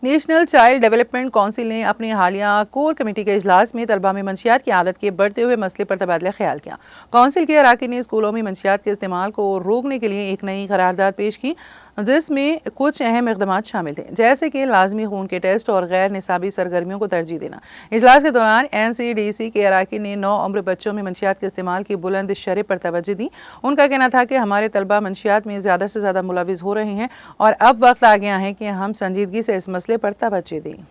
National child development council ने अपनी हालिया कोर कमेटी के इजलास में तलबा में मंशियात की आदत के बढ़ते हुए मसले पर तबादला ख्याल किया। काउंसिल के अराकीन ने स्कूलों में मंशियात के इस्तेमाल को रोकने के लिए एक नई करारदाद पेश की, जिसमें कुछ अहम इकदाम शामिल थे, जैसे कि लाजमी खून के टेस्ट और गैर निसाबी सरगर्मियों को तरजीह देना। इजलास के दौरान NCDC के अराकीन ने 9 उम्र बच्चों में मंशियात के इस्तेमाल की बुलंद शरह पर तवज्जो दी। उनका कहना था कि हमारे तलबा मंशियात में ज़्यादा से ज़्यादा मुलविस हो रहे हैं और अब वक्त आ गया है कि हम संजीदगी से इस मसले पर तवज्जो दें।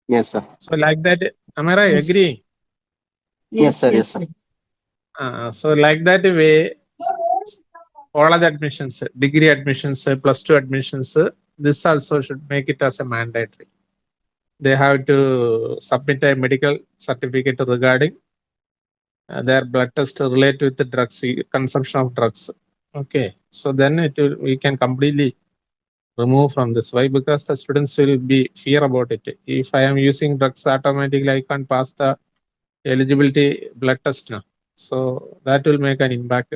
Yes, sir. So like that, am I right? Yes. Agree? Yes, sir. Yes, sir. So like that way, all of the admissions, degree admissions, +2 admissions, this also should make it as a mandatory. They have to submit a medical certificate regarding their blood test related with the drugs, consumption of drugs. Okay, so then we can completely remove from this. Why? Because the students will be fear about it. If I am using drugs, automatically I can't pass the eligibility blood test now. So that will make an impact.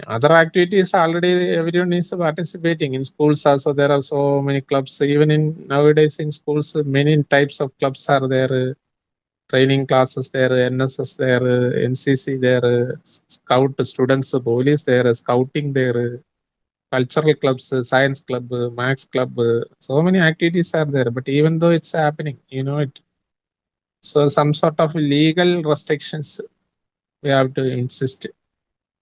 Other activities already everyone is participating in schools. Also, there are so many clubs. Even in nowadays in schools, many types of clubs are there. Training classes there, NSS there, NCC there, scout students, police there, scouting there, cultural clubs, science club, maths club. So many activities are there. But even though it's happening, you know it. So some sort of legal restrictions we have to insist.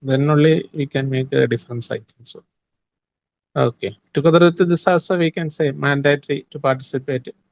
Then only we can make a difference, I think so. Okay. Together with this also we can say mandatory to participate